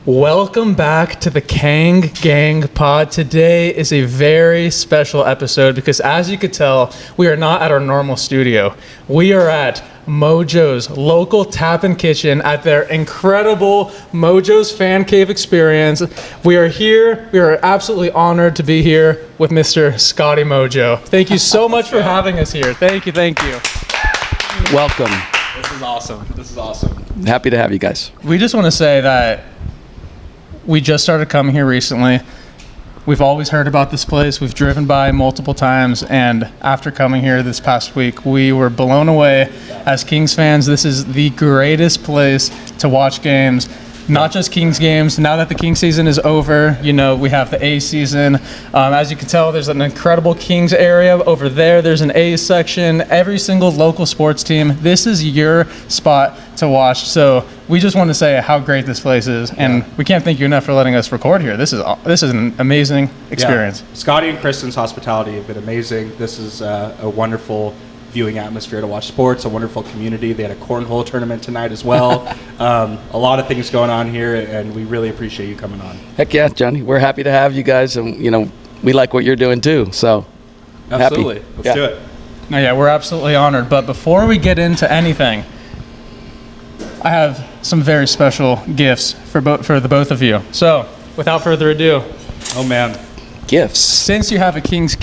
Welcome back to the Kang Gang Pod. Today is a very special episode because, as you could tell, we are not at our normal studio. We are at Mojo's local tap and kitchen at their incredible Mojo's Fan Cave experience. We are here. We are absolutely honored to be here with Mr. Scotty Mojo. Thank you so much for having us here. Thank you. Welcome. This is awesome. Happy to have you guys. We just want to say that we just started coming here recently. We've always heard about this place. We've driven by multiple times, and after coming here this past week, we were blown away. As Kings fans, this is the greatest place to watch games. Not just Kings games. Now that the Kings season is over, we have the A season. As you can tell, there's an incredible Kings area over there. There's an A section. Every single local sports team. This is your spot to watch. So we just want to say how great this place is, and we can't thank you enough for letting us record here. This is an amazing experience. Yeah. Scotty and Kristen's hospitality have been amazing. This is a wonderful viewing atmosphere to watch sports, a wonderful community. They had a cornhole tournament tonight as well. A lot of things going on here, and we really appreciate you coming on. Heck yeah, Johnny. We're happy to have you guys, and we like what you're doing too. So absolutely, happy. Let's do it. No, yeah, we're absolutely honored. But before we get into anything, I have some very special gifts for the both of you. So, without further ado, oh man, gifts. Since you have a Kings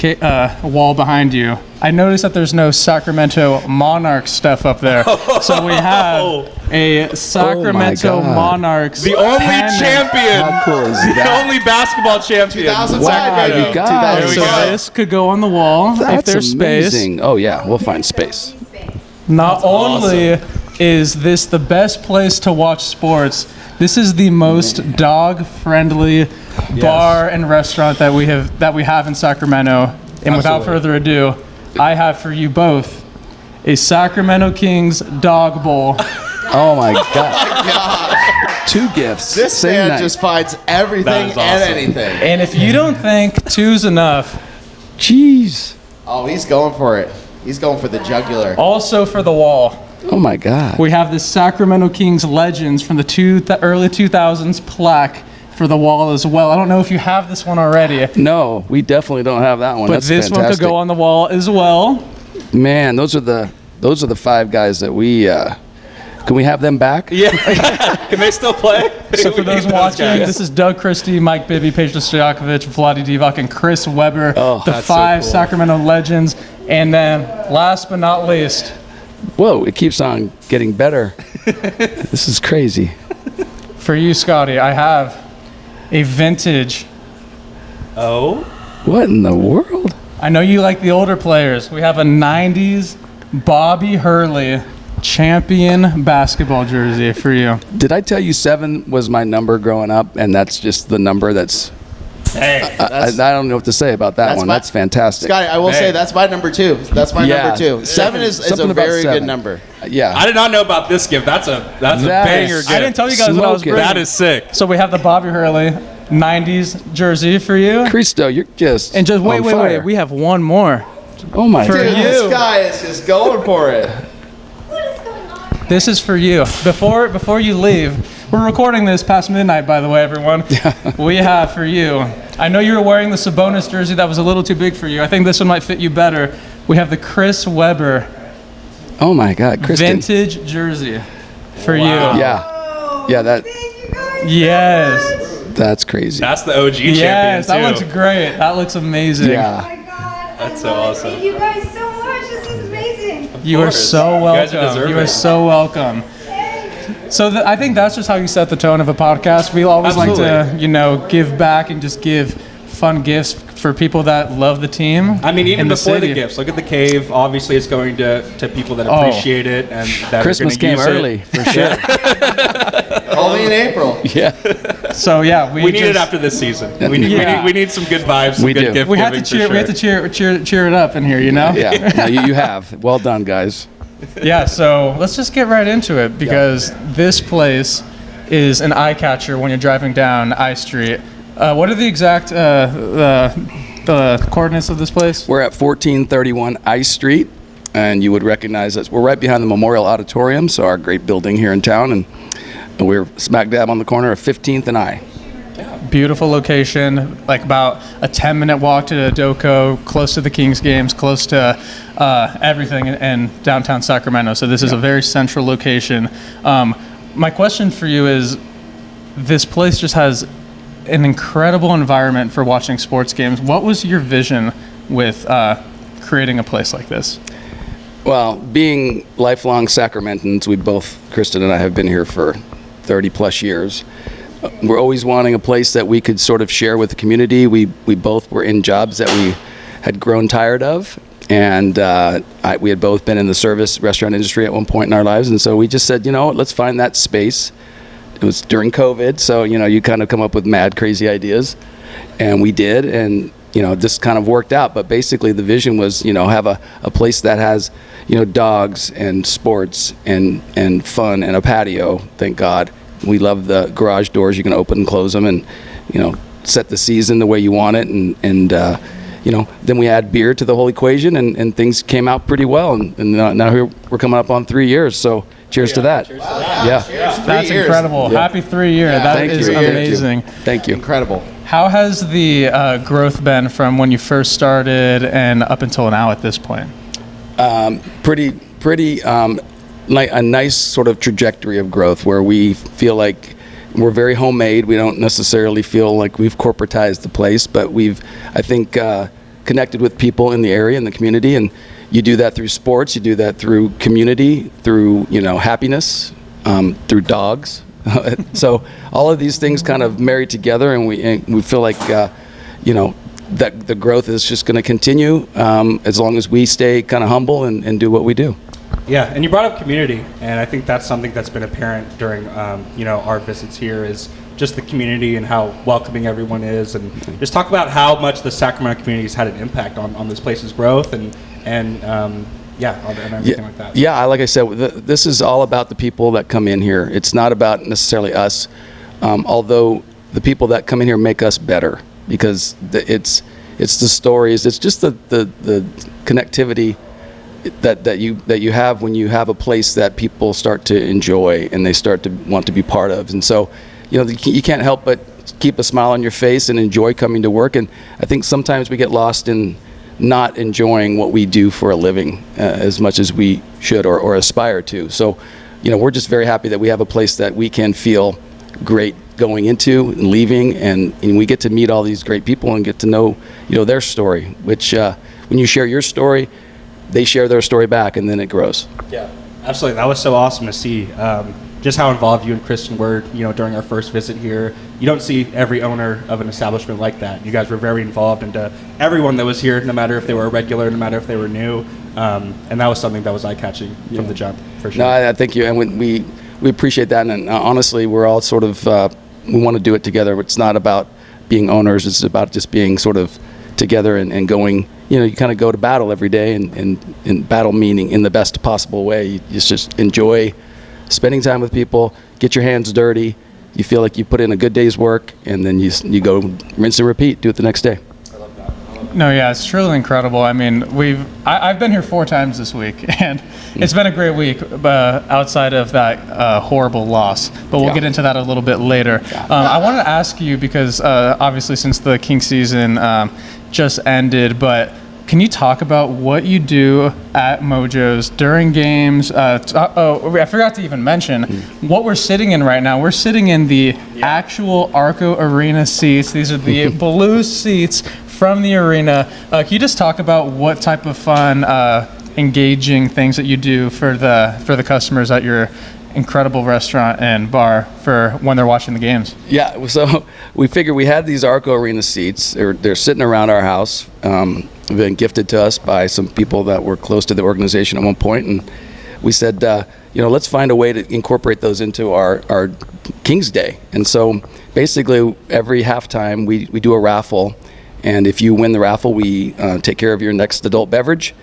wall behind you, I noticed that there's no Sacramento Monarchs stuff up there. So we have a Sacramento Monarchs. The only champion. How cool is The that? only basketball champion. 2000 Wow, Sacramento. you guys. So this could go on the wall if there's amazing. space. Oh yeah, we'll find space. Not only is this the best place to watch sports, this is the most dog-friendly bar and restaurant that we have in Sacramento. And without further ado, I have for you both a Sacramento Kings dog bowl. Oh my God. Two gifts. This Same man night. just finds everything That is and awesome. anything. And if you don't think two's enough, Jeez. Oh, he's going for it. He's going for the jugular. also for the wall, Oh my God. we have the Sacramento Kings Legends from the early 2000s plaque for the wall as well. I don't know if you have this one already, No, we definitely don't have that one. but That's this one fantastic. could go on the wall as well. Man, those are the five guys that we. Can we have them back? Yeah. Can they still play? So for We those need watching, guys. this is Doug Christie, Mike Bibby, Peja Stojakovic, Vlade Divac, and Chris Webber, Oh, the that's so five cool. Sacramento legends. And then, last but not least, Whoa, it keeps on getting better. This is crazy. for you, Scotty, I have a vintage. Oh. What in the world? I know you like the older players. We have a 90s Bobby Hurley champion basketball jersey for you. Did I tell you 7 was my number growing up, and that's just the number that's. Hey. I don't know what to say about that That's one. my- That's fantastic. Scotty, I will Hey. say that's my number 2. That's my Yeah. number 2. 7 is Something a about very 7. good number. Yeah. I did not know about this gift. That's a That banger is- gift. I didn't tell you guys what I was Smoke it. bringing. That is sick. So we have the Bobby Hurley 90s jersey for you. Cristo, you're just. And just wait. on fire. We have one more. Oh my For God. Dude, you. this guy is just going for it. This is for you. Before you leave, we're recording this past midnight, by the way, everyone. We have for you. I know you were wearing the Sabonis jersey that was a little too big for you. I think this one might fit you better. We have the Chris Webber Oh my God, Kristen. vintage jersey for Wow. you. Yeah, Yes. that's crazy. That's the OG champion Yes, that too. looks great. That looks amazing. Yeah. Oh my God. That's so awesome. Thank you guys so much. This is amazing. You are course. so You guys are welcome. You are deserving. so welcome. So I think that's just how you set the tone of a podcast. We always like Absolutely. to, give back and just give fun gifts for people that love the team. I mean, even in before the city. gifts, look at the cave. Obviously, it's going to people that appreciate it and that Christmas are going came to use early, it. for sure. Only in April. Yeah. So yeah, We need it after this season. We need some good vibes, some We good do. gift We have giving to cheer. for We have to sure. cheer it up in here. Yeah. No, you have. Well done, guys. Yeah. So let's just get right into it because this place is an eye catcher when you're driving down I Street. What are the exact the coordinates of this place? We're at 1431 I Street, and you would recognize us. We're right behind the Memorial Auditorium, so our great building here in town. And We're smack dab on the corner of 15th and I. Beautiful location, like about a 10-minute walk to Doko, close to the Kings games, close to everything in downtown Sacramento. So this is a very central location. My question for you is, this place just has an incredible environment for watching sports games. What was your vision with creating a place like this? Well, being lifelong Sacramentans, Kristen and I have been here for 30 plus years. We're always wanting a place that we could sort of share with the community. We both were in jobs that we had grown tired of, and we had both been in the service restaurant industry at one point in our lives, and so we just said, let's find that space. It was during COVID, so you kind of come up with mad, crazy ideas, and we did, and this kind of worked out. But basically, the vision was, have a place that has, dogs and sports and fun and a patio. Thank God. We love the garage doors. You can open and close them, and set the season the way you want it, and then we add beer to the whole equation, and things came out pretty well. And now here we're coming up on 3 years. So cheers to that. Cheers. Yeah. That's incredible. Yeah. Happy 3 year. Yeah, That thank is you. amazing. Thank you. Incredible. How has the growth been from when you first started and up until now at this point? Pretty like a nice sort of trajectory of growth where we feel like we're very homemade. We don't necessarily feel like we've corporatized the place, but we've, I think, connected with people in the area, in the community, and you do that through sports, you do that through community, through happiness, through dogs. So all of these things kind of marry together, and we feel like that the growth is just going to continue as long as we stay kind of humble and do what we do. Yeah, and you brought up community, and I think that's something that's been apparent during our visits here, is just the community and how welcoming everyone is, and just talk about how much the Sacramento community has had an impact on this place's growth and everything like that. Yeah, like I said, this is all about the people that come in here. It's not about necessarily us, although the people that come in here make us better, because it's the stories, it's just the connectivity that you have when you have a place that people start to enjoy and they start to want to be part of. And so you can't help but keep a smile on your face and enjoy coming to work. And I think sometimes we get lost in not enjoying what we do for a living as much as we should or aspire to. So we're just very happy that we have a place that we can feel great going into and leaving, and we get to meet all these great people and get to know their story, which when you share your story, they share their story back, and then it grows. Yeah, absolutely. That was so awesome to see. Just how involved you and Kristen were, during our first visit here. You don't see every owner of an establishment like that. You guys were very involved into everyone that was here, no matter if they were a regular, no matter if they were new. And that was something that was eye-catching from the jump, for sure. No, I thank you, and we appreciate that. And honestly, we're all sort of we want to do it together. It's not about being owners. It's about just being sort of together and going. You kind of go to battle every day, and battle meaning in the best possible way. You just enjoy spending time with people, get your hands dirty, you feel like you put in a good day's work, and then you go rinse and repeat, do it the next day. I love that. No, yeah, it's truly incredible. I mean, I've been here 4 times this week, and it's been a great week outside of that horrible loss. But we'll get into that a little bit later. I wanted to ask you, because obviously since the King season just ended, but can you talk about what you do at Mojo's during games? I forgot to even mention what we're sitting in right now. We're sitting in the actual Arco Arena seats. These are the blue seats from the arena. Can you just talk about what type of fun, engaging things that you do for the customers at your incredible restaurant and bar for when they're watching the games? Yeah, so we figured we had these Arco Arena seats. They're sitting around our house. Been gifted to us by some people that were close to the organization at one point, and we said, let's find a way to incorporate those into our King's Day. And so basically every halftime we do a raffle, and if you win the raffle, we take care of your next adult beverage.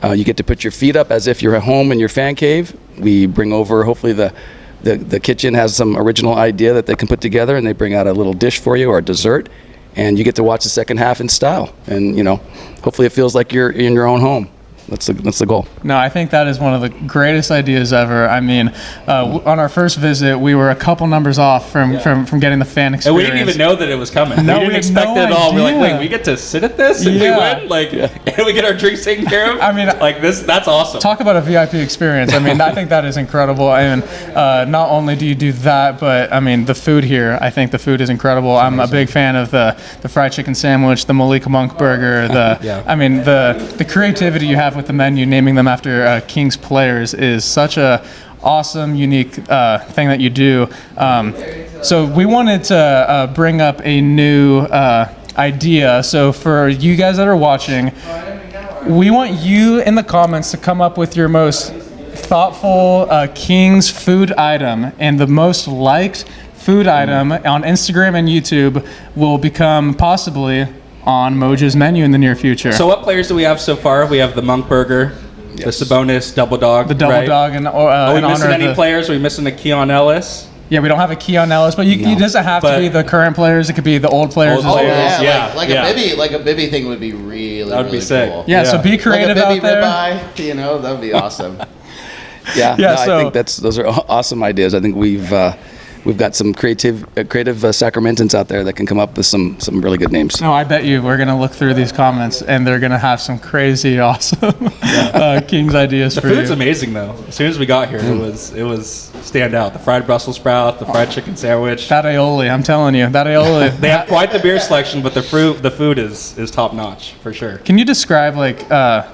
You get to put your feet up as if you're at home in your fan cave. We bring over, hopefully the kitchen has some original idea that they can put together, and they bring out a little dish for you or a dessert, and you get to watch the second half in style. And hopefully it feels like you're in your own home. That's the goal. No, I think that is one of the greatest ideas ever. I mean, on our first visit, we were a couple numbers off from getting the fan And experience. we didn't even know that it was coming. No, we didn't we had expect no it at all. We're like, idea. wait, we get to sit at this and Yeah. we win? Like, and we get our drinks taken care of? I mean, like this, that's awesome. Talk about a VIP experience. I mean, I think that is incredible. And not only do you do that, but I mean, the food here, I think the food is incredible. I'm a big fan of the fried chicken sandwich, the Malika Monk burger, I mean, the creativity you have with the menu, naming them after Kings players is such a awesome, unique thing that you do. So we wanted to bring up a new idea. So for you guys that are watching, we want you in the comments to come up with your most thoughtful Kings food item, and the most liked food item on Instagram and YouTube will become possibly on Mojo's menu in the near future. So what players do we have so far? We have the Monk Burger, the Sabonis Double Dog. the double right? dog in, Are we in honor missing of any the, players? Are we missing a Keon Ellis? Yeah, we don't have a Keon Ellis, but it doesn't have to But- be the current players. It could be the old players Old as Oh players. well. yeah, Yeah, like yeah. a Bibby thing would be really, That would be really sick. cool. Yeah, so Yeah. be Like a creative Bibby out there. ribeye, you know, that would be awesome. Yeah, Yeah, no, so- I think those are awesome ideas. I think we've got some creative Sacramentans out there that can come up with some really good names. No, I bet you we're going to look through these comments and they're going to have some crazy, awesome Kings ideas The for food's you. amazing though. As soon as we got here, it was stand out. The fried Brussels sprout, the fried chicken sandwich. That aioli, I'm telling you, that aioli. They have quite the beer selection, but the food is top notch for sure. Can you describe, like,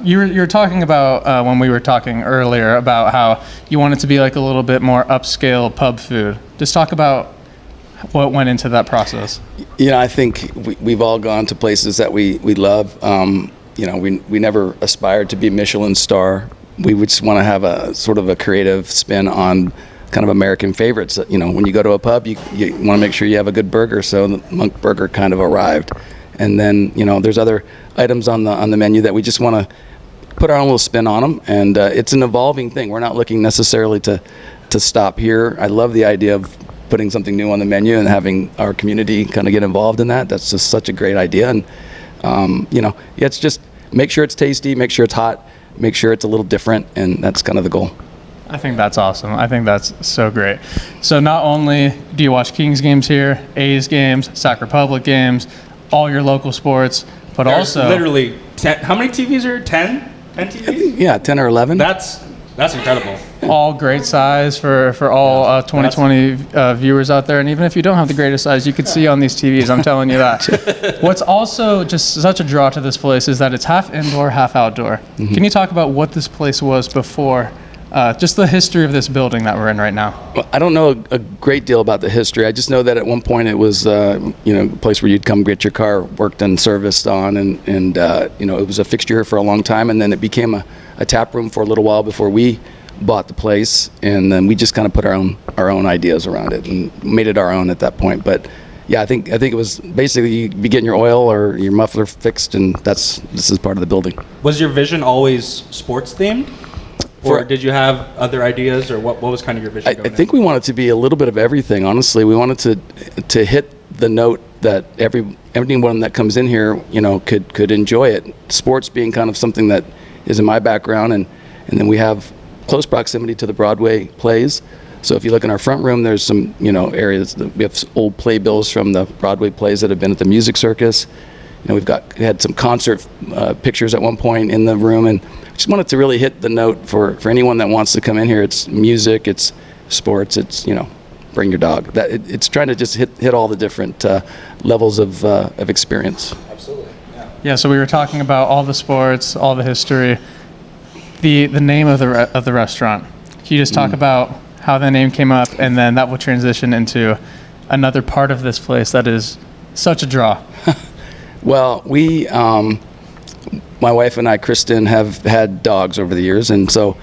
you were talking about when we were talking earlier about how you want it to be like a little bit more upscale pub food. Just talk about what went into that process. You know, I think we've all gone to places that we love. You know, we never aspired to be Michelin star. We would just want to have a sort of a creative spin on kind of American favorites. You know, when you go to a pub, you want to make sure you have a good burger. So the Monk Burger kind of arrived, and then you know there's other items on the menu that we just want to put our own little spin on them. And it's an evolving thing. We're not looking necessarily to stop here. I love the idea of putting something new on the menu and having our community kind of get involved in that. That's just such a great idea. And you know, it's just make sure it's tasty, make sure it's hot, make sure it's a little different, and that's kind of the goal. I think that's awesome. I think that's so great. So not only do you watch Kings games here, A's games, Sac Republic games, all your local sports, but There's also literally 10, how many TVs are 10? 10 TVs? Yeah, 10 or 11. That's incredible. all great size for all 2020 viewers out there. And even if you don't have the greatest size, you could see on these TVs. I'm telling you that. What's also just such a draw to this place is that it's half indoor, half outdoor. Can you talk about what this place was before? Just the history of this building that we're in right now. Well, I don't know a great deal about the history. I just know that at one point it was, you know, a place where you'd come get your car worked and serviced on, and you know, it was a fixture here for a long time, and then it became a tap room for a little while before we bought the place, and then we just kind of put our own ideas around it and made it our own at that point. But yeah, I think it was basically you'd be getting your oil or your muffler fixed, and this is part of the building. Was your vision always sports themed? Or did you have other ideas, or what was kind of your vision I going in? think we wanted to be a little bit of everything, honestly. We wanted to hit the note that everyone that comes in here, you know, could enjoy it. Sports being kind of something that is in my background, and then we have close proximity to the Broadway plays. So if you look in our front room, there's some, you know, areas that we have old playbills from the Broadway plays that have been at the Music Circus. You know, we had some concert pictures at one point in the room, and just wanted to really hit the note for anyone that wants to come in here. It's music, it's sports, it's, you know, bring your dog. It's trying to just hit all the different levels of experience. Yeah, so we were talking about all the sports, all the history, the name of the restaurant. Can you just talk about how the name came up, and then that will transition into another part of this place that is such a draw? Well, my wife and I, Kristen, have had dogs over the years, and so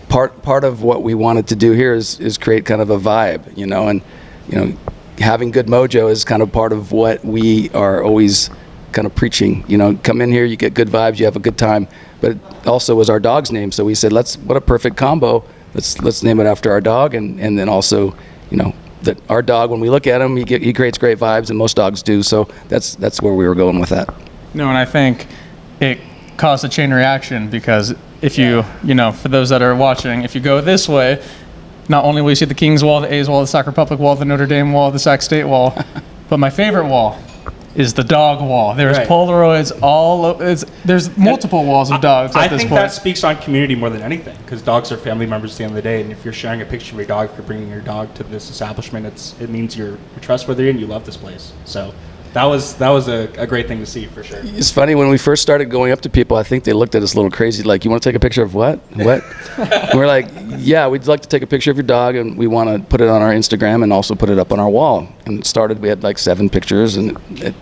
part of what we wanted to do here is create kind of a vibe, you know, and you know, having good mojo is kind of part of what we are always kind of preaching. You know, come in here, you get good vibes, you have a good time, but it also was our dog's name, so we said, what a perfect combo. Let's name it after our dog, and then also, you know, that our dog, when we look at him, he creates great vibes, and most dogs do. So that's where we were going with that. No, and I think it caused a chain reaction because if you know, for those that are watching, if you go this way, not only will you see the Kings wall, the A's wall, the Sac Republic wall, the Notre Dame wall, the Sac State wall, but my favorite wall is the dog wall. There's Right. Polaroids there's multiple walls of dogs I at this think point. that speaks on community more than anything, because dogs are family members at the end of the day, and if you're sharing a picture of your dog, if you're bringing your dog to this establishment, it means you're trustworthy and you love this place. So that was a great thing to see for sure. It's funny, when we first started going up to people, I think they looked at us a little crazy, like, you want to take a picture of what? What? And we're like, yeah, we'd like to take a picture of your dog, and we want to put it on our Instagram and also put it up on our wall. And it started, we had like 7 pictures, and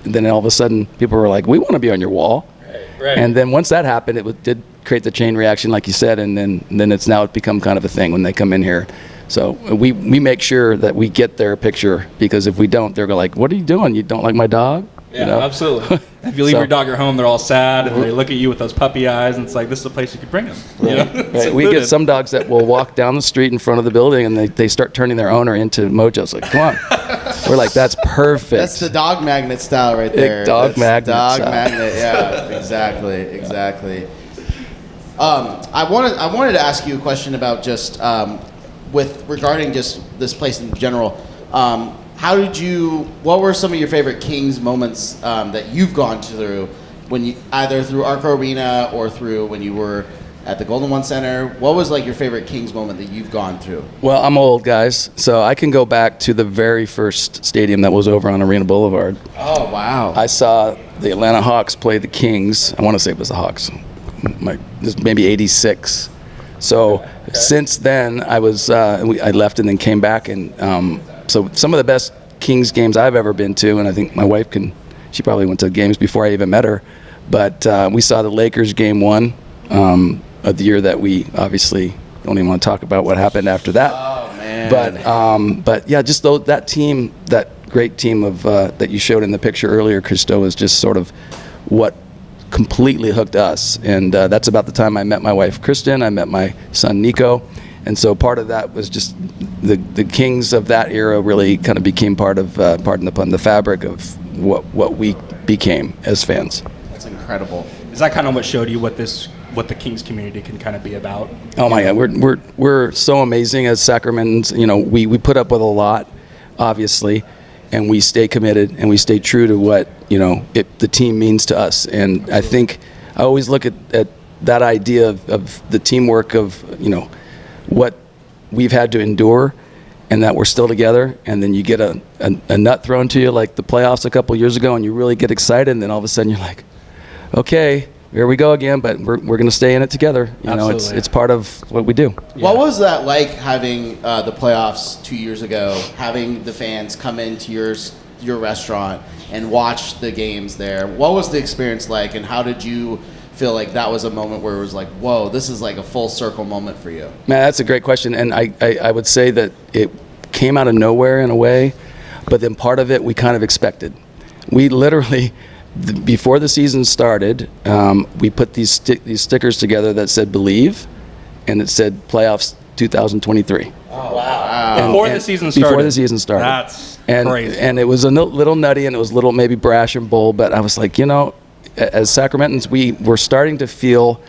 then all of a sudden people were like, we want to be on your wall. Right. And then once that happened, did create the chain reaction, like you said, and then it's become kind of a thing when they come in here. So we make sure that we get their picture, because if we don't, they're like, what are you doing? You don't like my dog? Yeah, You know? absolutely. If you leave So- your dog at home, they're all sad, and they look at you with those puppy eyes, and it's like, this is a place you could bring them. You know? It's Right. We included. get some dogs that will walk down the street in front of the building, and they start turning their owner into Mojo. It's like, come on. We're like, that's perfect. That's the dog magnet style right there. Dog That's magnet Dog style. magnet. Yeah, exactly. I wanted to ask you a question about just regarding just this place in general. What were some of your favorite Kings moments that you've gone through when you, either through Arco Arena or through when you were at the Golden One Center? What was like your favorite Kings moment that you've gone through? Well, I'm old, guys, so I can go back to the very first stadium that was over on Arena Boulevard. Oh, wow. I saw the Atlanta Hawks play the Kings. I want to say it was the Hawks. This maybe '86. So since then, I left and then came back, and so some of the best Kings games I've ever been to, and I think my wife she probably went to games before I even met her, but we saw the Lakers game 1 of the year that we obviously don't even want to talk about what happened after that. Oh, man. But yeah, just that team, that great team of that you showed in the picture earlier, Christo, was just sort of what completely hooked us. And that's about the time I met my wife, Kristen. I met my son, Nico. And so part of that was just the Kings of that era really kind of became part of, pardon the pun, the fabric of what we became as fans. That's incredible. Is that kind of what showed you what the Kings community can kind of be about? Oh my God, we're so amazing as Sacramentans. You know, we put up with a lot, obviously, and we stay committed and we stay true to what, you know, the team means to us. And I think I always look at that idea of the teamwork of, you know, what we've had to endure, and that we're still together. And then you get a nut thrown to you like the playoffs a couple years ago, and you really get excited, and then all of a sudden you're like, okay, here we go again, but we're going to stay in it together. You know, Absolutely. it's part of what we do. What was that like, having the playoffs 2 years ago, having the fans come into your restaurant and watch the games there? What was the experience like, and how did you feel like that was a moment where it was like, whoa, this is like a full circle moment for you? Man, that's a great question, and I would say that it came out of nowhere in a way, but then part of it we kind of expected. We literally, before the season started, we put these stickers together that said "Believe," and it said "Playoffs 2023." Oh, wow. Before the season started. Before the season started. That's and, crazy. And it was a little nutty, and it was a little maybe brash and bold, but I was like, you know, as Sacramentans, we were starting to feel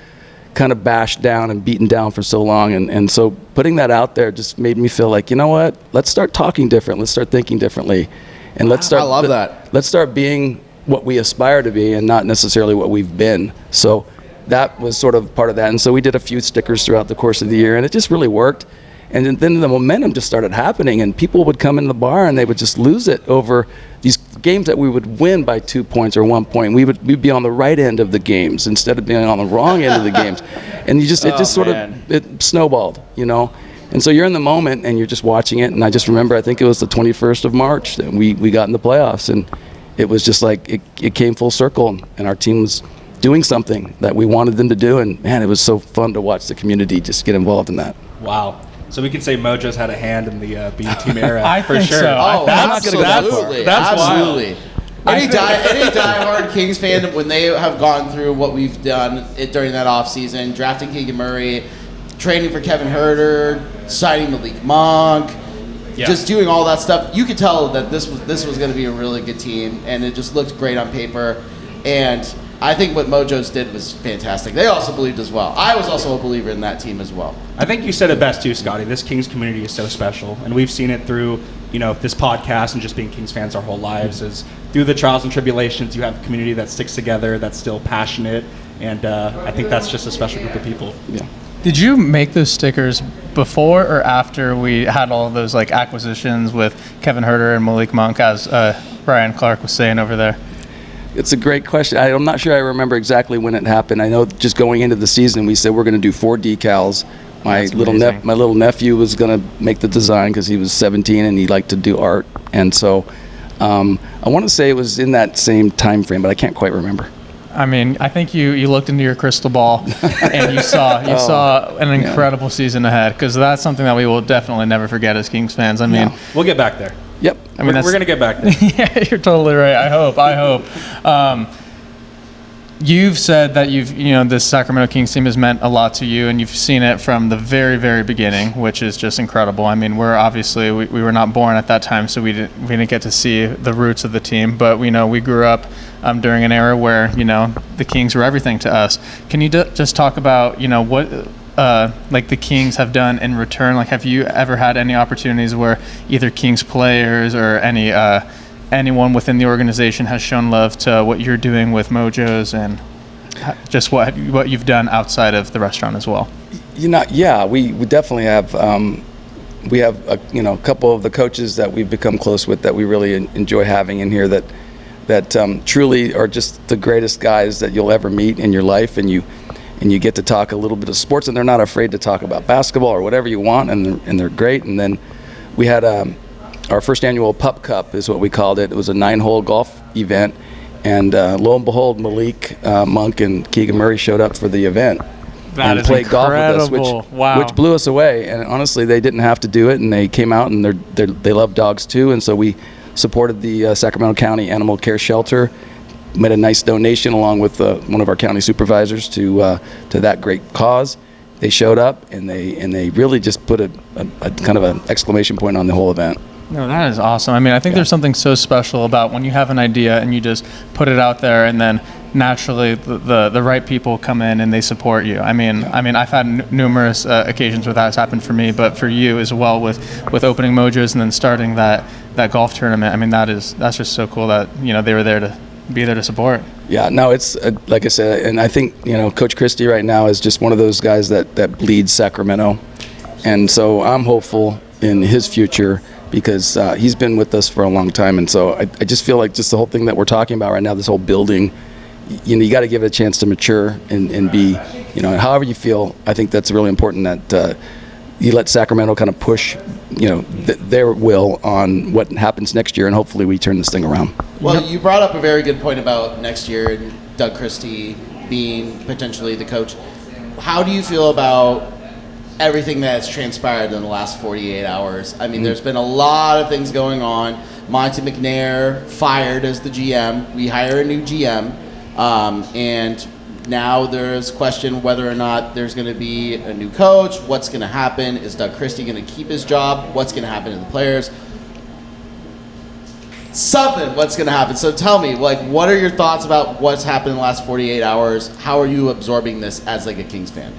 kind of bashed down and beaten down for so long. And so putting that out there just made me feel like, you know what, let's start talking different. Let's start thinking differently. And let's start. I love that. Let's start being what we aspire to be and not necessarily what we've been. So that was sort of part of that. And so we did a few stickers throughout the course of the year, and it just really worked. And then the momentum just started happening, and people would come in the bar and they would just lose it over these games that we would win by 2 points or 1 point. We'd be on the right end of the games instead of being on the wrong end of the games. And it just sort of it snowballed, you know. And so you're in the moment and you're just watching it. And I just remember, I think it was the 21st of March that we got in the playoffs, and it was just like it came full circle, and our team was doing something that we wanted them to do. And man, it was so fun to watch the community just get involved in that. Wow. So we can say Mojo's had a hand in the B team era. I for think sure. so. Oh, I'm not gonna go that far. absolutely. That's wild. Absolutely. Any diehard Kings fan, when they have gone through what we've done during that offseason, drafting Keegan Murray, training for Kevin Herter, signing Malik Monk, just doing all that stuff, you could tell that this was going to be a really good team, and it just looked great on paper. And I think what Mojo's did was fantastic. They also believed as well. I was also a believer in that team as well. I think you said it best too, Scotty. This Kings community is so special, and we've seen it through, this podcast and just being Kings fans our whole lives. Is through the trials and tribulations, you have a community that sticks together, that's still passionate, and I think that's just a special group of people. Yeah. Did you make those stickers before or after we had all of those acquisitions with Kevin Herter and Malik Monk, as Brian Clark was saying over there? It's a great question. I'm not sure I remember exactly when it happened. I know just going into the season, we said we're going to do 4 decals. My little nephew was going to make the design because he was 17 and he liked to do art. And so I want to say it was in that same time frame, but I can't quite remember. I mean, I think you looked into your crystal ball and you saw an incredible season ahead, because that's something that we will definitely never forget as Kings fans. I mean, We'll get back there. Yep. I mean, we're going to get back there. Yeah, you're totally right. I hope. You've said that this Sacramento Kings team has meant a lot to you, and you've seen it from the very, very beginning, which is just incredible. I mean, we're obviously we were not born at that time, so we didn't get to see the roots of the team. But we grew up during an era where the Kings were everything to us. Can you just talk about what the Kings have done in return? Have you ever had any opportunities where either Kings players or anyone within the organization has shown love to what you're doing with Mojo's, and just what you've done outside of the restaurant as well? Yeah, we definitely have. We have a couple of the coaches that we've become close with that we really enjoy having in here, that truly are just the greatest guys that you'll ever meet in your life, and you get to talk a little bit of sports, and they're not afraid to talk about basketball or whatever you want, and they're great. And then we had our first annual Pup Cup is what we called it. It was a 9-hole golf event, and lo and behold, Malik Monk and Keegan Murray showed up for the event and played golf with us, which blew us away. And honestly, they didn't have to do it, and they came out, and they love dogs too. And so we supported the Sacramento County Animal Care Shelter, made a nice donation along with one of our county supervisors to that great cause. They showed up, and they really just put a kind of an exclamation point on the whole event. No, that is awesome. I mean, I think there's something so special about when you have an idea and you just put it out there, and then naturally the right people come in and they support you. I mean, I've had numerous occasions where that's happened for me, but for you as well with opening Mojo's and then starting that golf tournament. I mean, that's just so cool that they were there to be there to support. Yeah, no, it's like I said, and I think Coach Christie right now is just one of those guys that bleeds Sacramento, and so I'm hopeful in his future, because he's been with us for a long time. And so I just feel like just the whole thing that we're talking about right now, this whole building, you got to give it a chance to mature and be, however you feel. I think that's really important that you let Sacramento kind of push, their will on what happens next year, and hopefully we turn this thing around. Well, you brought up a very good point about next year and Doug Christie being potentially the coach. How do you feel about everything that's transpired in the last 48 hours? I mean, there's been a lot of things going on. Monty McNair fired as the GM. We hire a new GM. And now there's question whether or not there's going to be a new coach. What's going to happen? Is Doug Christie going to keep his job? What's going to happen to the players? What's going to happen? So tell me, what are your thoughts about what's happened in the last 48 hours? How are you absorbing this as a Kings fan?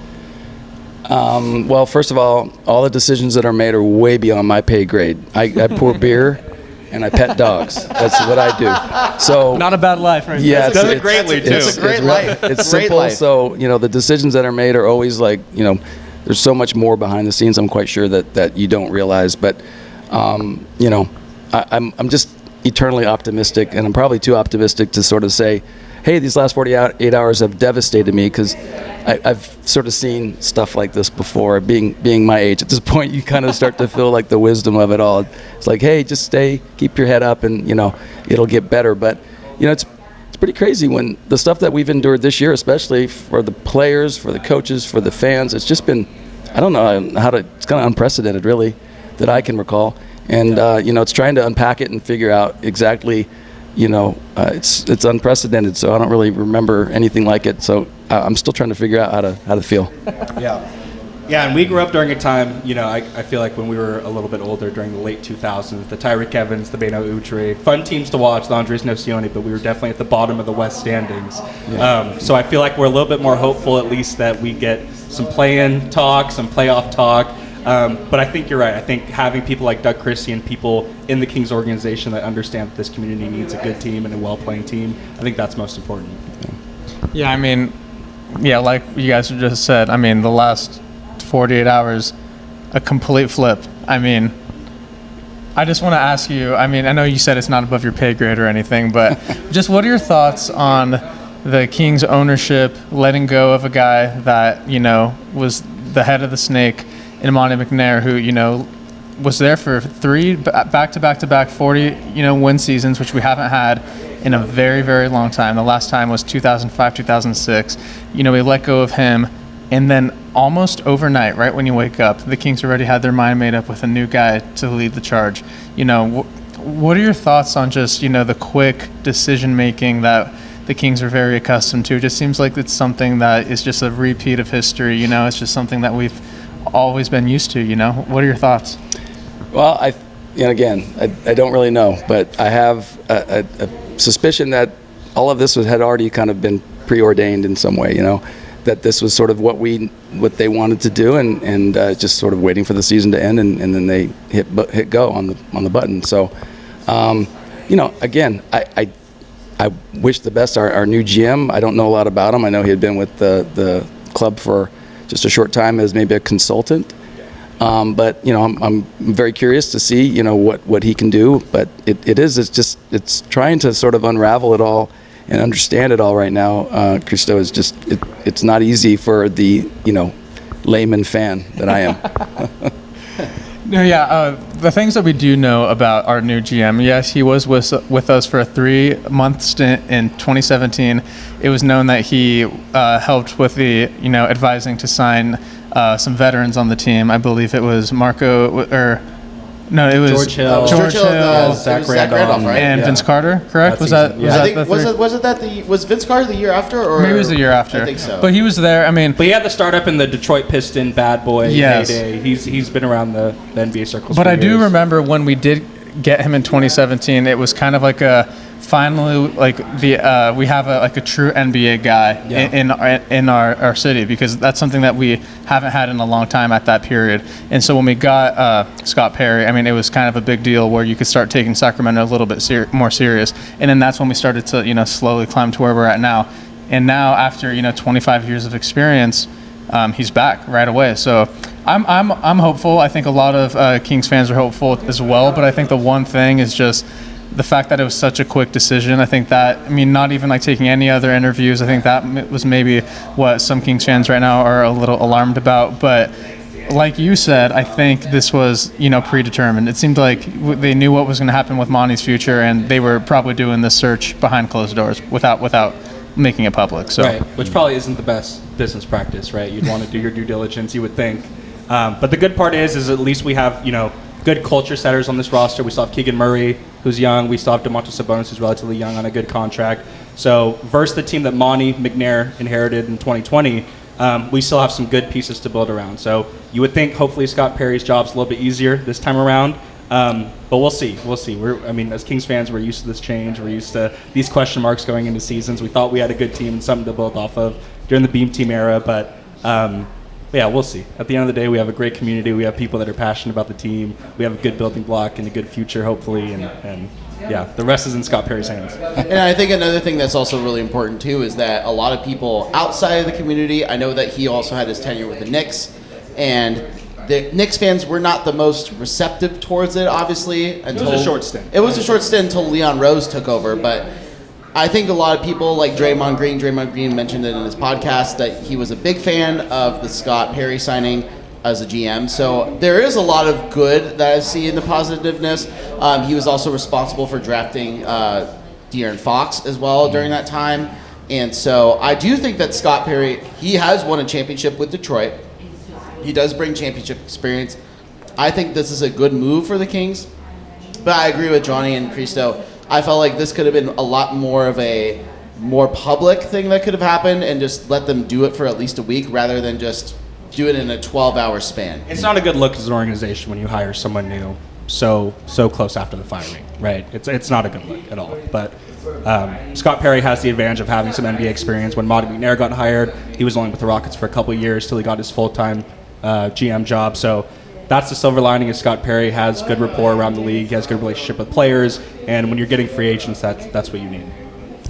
Well, first of all the decisions that are made are way beyond my pay grade. I pour beer and I pet dogs. That's what I do. So not a bad life, right? Yeah, does it greatly too. It's a great life. It's simple. Life. So the decisions that are made are always there's so much more behind the scenes. I'm quite sure that you don't realize, but I'm just eternally optimistic, and I'm probably too optimistic to sort of say, hey, these last 48 hours have devastated me, because I've sort of seen stuff like this before. Being my age at this point, you kind of start to feel like the wisdom of it all. It's like, hey, just keep your head up, and it'll get better. But it's pretty crazy when the stuff that we've endured this year, especially for the players, for the coaches, for the fans. It's just been, I don't know it's kind of unprecedented, really, that I can recall. And it's trying to unpack it and figure out exactly. It's unprecedented, so I don't really remember anything like it. So I'm still trying to figure out how to feel. Yeah. Yeah, and we grew up during a time, I feel like when we were a little bit older during the late 2000s, the Tyreek Evans, the Beno Utri, fun teams to watch, the Andres Nocioni, but we were definitely at the bottom of the West standings. Yeah. So I feel like we're a little bit more hopeful, at least, that we get some play-in talk, some playoff talk. But I think you're right. I think having people like Doug Christie and people in the Kings organization that understand that this community needs a good team and a well-playing team, I think that's most important. Yeah, I mean, like you guys just said, I mean, the last 48 hours, a complete flip. I mean, I just want to ask you, I mean, I know you said it's not above your pay grade or anything, but just what are your thoughts on the Kings ownership letting go of a guy that, was the head of the snake in Monty McNair, who, was there for 3 back-to-back 40, win seasons, which we haven't had in a very, very long time. The last time was 2005, 2006. We let go of him, and then almost overnight, right when you wake up, the Kings already had their mind made up with a new guy to lead the charge. What are your thoughts on just, the quick decision-making that the Kings are very accustomed to? It just seems like it's something that is just a repeat of history, it's just something that we've always been used to, What are your thoughts? Well, I don't really know, but I have a suspicion that all of this had already kind of been preordained in some way, that this was sort of what they wanted to do, and just sort of waiting for the season to end, and then they hit go on the button. So, again, I wish the best. Our new GM, I don't know a lot about him. I know he had been with the club for just a short time as maybe a consultant. But I'm very curious to see what he can do. But it's trying to sort of unravel it all and understand it all right now. Christo is just it's not easy for the layman fan that I am. No, the things that we do know about our new GM, yes, he was with us for a 3-month stint in 2017. It was known that he helped with the, advising to sign some veterans on the team. I believe it was George Hill, Zach Randolph, right? And Vince Carter, correct? Was that was Vince Carter the year after, or maybe it was the year after? I think so. But he was there. I mean, but he had the startup in the Detroit Piston bad boy heyday. He's been around the NBA circles. But for I do years. remember when we did get him in 2017, it was kind of like finally we have a true NBA guy in our city, because that's something that we haven't had in a long time at that period. And so when we got Scott Perry, I mean, it was kind of a big deal where you could start taking Sacramento a little bit more serious. And then that's when we started to slowly climb to where we're at now. And now after 25 years of experience, he's back right away. So I'm hopeful. I think a lot of Kings fans are hopeful as well. But I think the one thing is just the fact that it was such a quick decision. I think that, not even taking any other interviews, I think that was maybe what some Kings fans right now are a little alarmed about. But like you said, I think this was, predetermined. It seemed like they knew what was going to happen with Monty's future, and they were probably doing this search behind closed doors without making it public. So, right, which probably isn't the best business practice, right? You'd want to do your due diligence, you would think. But the good part is at least we have, good culture setters on this roster. We still have Keegan Murray, who's young. We still have Domantas Sabonis, who's relatively young on a good contract. So versus the team that Monty McNair inherited in 2020, we still have some good pieces to build around. So you would think hopefully Scott Perry's job's a little bit easier this time around. But we'll see. As Kings fans, we're used to this change. We're used to these question marks going into seasons. We thought we had a good team and something to build off of during the Beam Team era, but yeah, we'll see. At the end of the day, we have a great community. We have people that are passionate about the team. We have a good building block and a good future, hopefully. And yeah, the rest is in Scott Perry's hands. And I think another thing that's also really important, too, is that a lot of people outside of the community, I know that he also had his tenure with the Knicks, and the Knicks fans were not the most receptive towards it, obviously. Until, it was a short stint. It was a short stint until Leon Rose took over, but I think a lot of people like Draymond Green mentioned it in his podcast that he was a big fan of the Scott Perry signing as a GM. So there is a lot of good that I see in the positiveness. He was also responsible for drafting De'Aaron Fox as well during that time. And so I do think that Scott Perry, he has won a championship with Detroit. He does bring championship experience. I think this is a good move for the Kings. But I agree with Johnny and Christo. I felt like this could have been a lot more of a more public thing that could have happened and just let them do it for at least a week rather than just do it in a 12-hour span. It's not a good look as an organization when you hire someone new so close after the firing, right? It's not a good look at all. But Scott Perry has the advantage of having some NBA experience. When Monty McNair got hired, he was only with the Rockets for a couple of years till he got his full-time GM job. So that's the silver lining is Scott Perry has good rapport around the league. He has good relationship with players. And when you're getting free agents, that's what you need.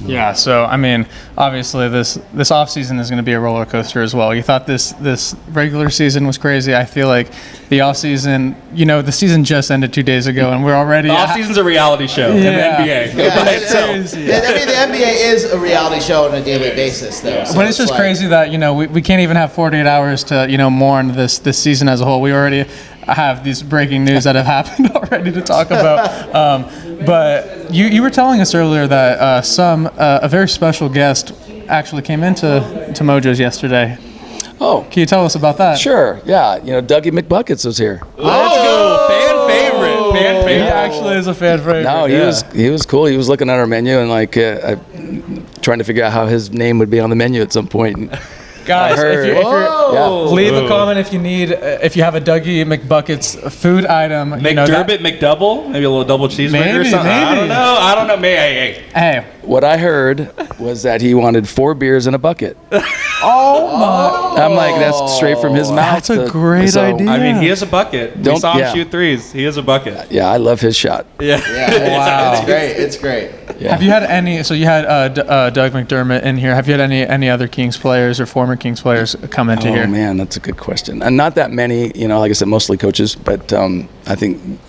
Yeah, so I mean, obviously this offseason is going to be a roller coaster as well. You thought this regular season was crazy. I feel like the offseason, the season just ended 2 days ago, and we're already The offseason's a reality show in the NBA. Yeah, By it itself. is. I mean, the NBA is a reality show on a daily basis, though. So But it's just like- crazy that we can't even have 48 hours to mourn this season as a whole. We already have these breaking news that have happened already to talk about. But you were telling us earlier that a very special guest actually came into Mojo's yesterday. Oh, Can you tell us about that? sure. Yeah, Dougie McBuckets was here. Fan favorite. Fan He favorite. actually is a fan favorite. No, he was cool. He was looking at our menu and trying to figure out how his name would be on the menu at some point. Guys, I heard. if you're Yeah. leave a comment if you have a Dougie McBuckets food item. McDermott, McDouble, maybe a little double cheeseburger or Maybe, something. I maybe. don't know. Hey. Hey, What I heard was that he wanted 4 beers in a bucket. oh my! I'm like, that's straight from his mouth. That's a great idea. I mean, he is a bucket. We Don't- saw him yeah. shoot threes. He is a bucket. Yeah, I love his shot. Yeah. Yeah, Wow. it's great. It's great. Yeah. Have you had any? So you had Doug McDermott in here. Have you had any other Kings players or former Kings players come into Oh here? man, that's a good question. And not that many, like I said, mostly coaches. But I think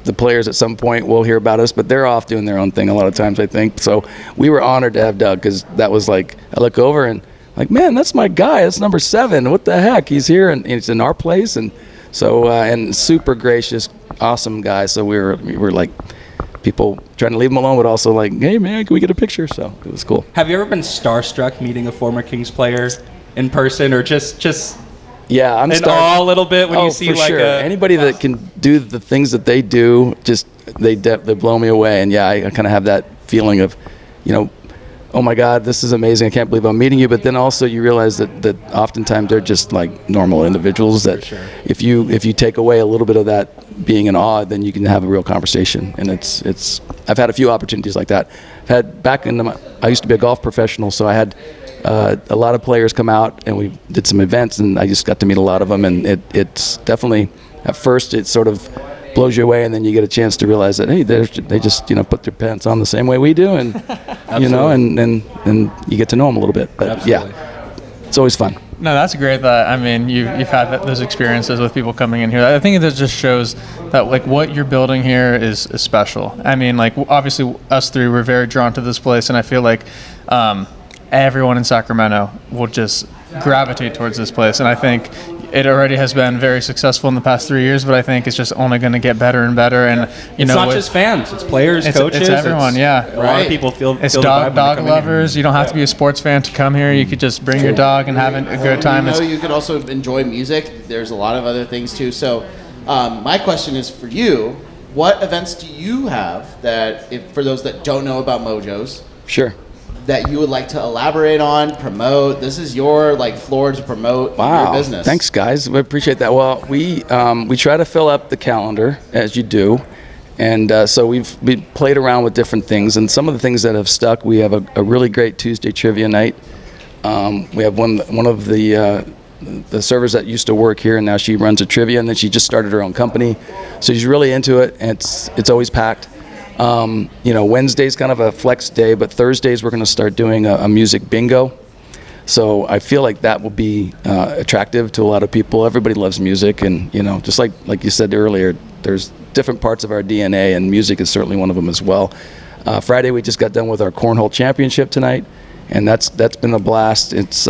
the players at some point will hear about us, but they're off doing their own thing a lot of times, I think. So we were honored to have Doug because that was like, I look over and like, man, that's my guy. That's number 7. What the heck? He's here and he's in our place. And so, and super gracious, awesome guy. So we were like people trying to leave him alone, but also like, hey man, can we get a picture? So it was cool. Have you ever been starstruck meeting a former Kings player in person, or just Yeah, I'm in awe a little bit when you see for like sure. a Anybody that can do the things that they do, just they blow me away. And yeah, I kind of have that feeling of, oh my God, this is amazing. I can't believe I'm meeting you. But then also you realize that oftentimes they're just like normal individuals that if you take away a little bit of that being in awe, then you can have a real conversation. And it's I've had a few opportunities like that. I used to be a golf professional, so I had a lot of players come out and we did some events and I just got to meet a lot of them, and it's definitely, at first it sort of blows you away, and then you get a chance to realize that, hey, they just put their pants on the same way we do, and and you get to know them a little bit. But Absolutely. yeah, it's always fun. No, that's great. That you've had those experiences with people coming in here. I think that just shows that like what you're building here is special. I mean, like obviously us three were very drawn to this place, and I feel like everyone in Sacramento will just gravitate towards this place. And I think it already has been very successful in the past 3 years, but I think it's just only going to get better and better. And it's not just fans, it's players, coaches, it's everyone. A lot of people feel It's the vibe when they dog come in here. lovers. You don't have to be a sports fan to come here. You could just bring your dog and have a good time. You could also enjoy music. There's a lot of other things too. So my question is for you, what events do you have that, for those that don't know about Mojo's, Sure. that you would like to elaborate on, promote? This is your floor to promote your business. Thanks, guys. We appreciate that. Well, we try to fill up the calendar as you do, and so we played around with different things. And some of the things that have stuck, we have a really great Tuesday trivia night. We have one of the servers that used to work here, and now she runs a trivia, and then she just started her own company, so she's really into it, and it's always packed. Wednesday's kind of a flex day, but Thursdays we're going to start doing a music bingo. So I feel like that will be attractive to a lot of people. Everybody loves music, and just like you said earlier, there's different parts of our DNA, and music is certainly one of them as well. Friday we just got done with our cornhole championship tonight, and that's been a blast. It's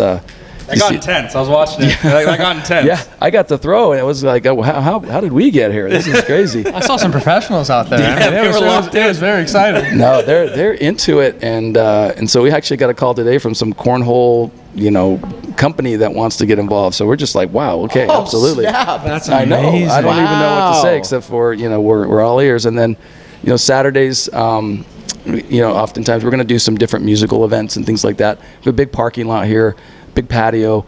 I got intense. I was watching it. I got intense. yeah, I got to throw, and it was like, oh, how did we get here? This is crazy. I saw some professionals out there. Yeah, they were locked in. It was very exciting. No, they're into it, and so we actually got a call today from some cornhole, company that wants to get involved. So we're just like, wow, okay, absolutely. Snap. That's I know. amazing. I don't even know what to say Wow. except for we're all ears. And then Saturdays, oftentimes we're going to do some different musical events and things like that. We have a big parking lot here, big patio.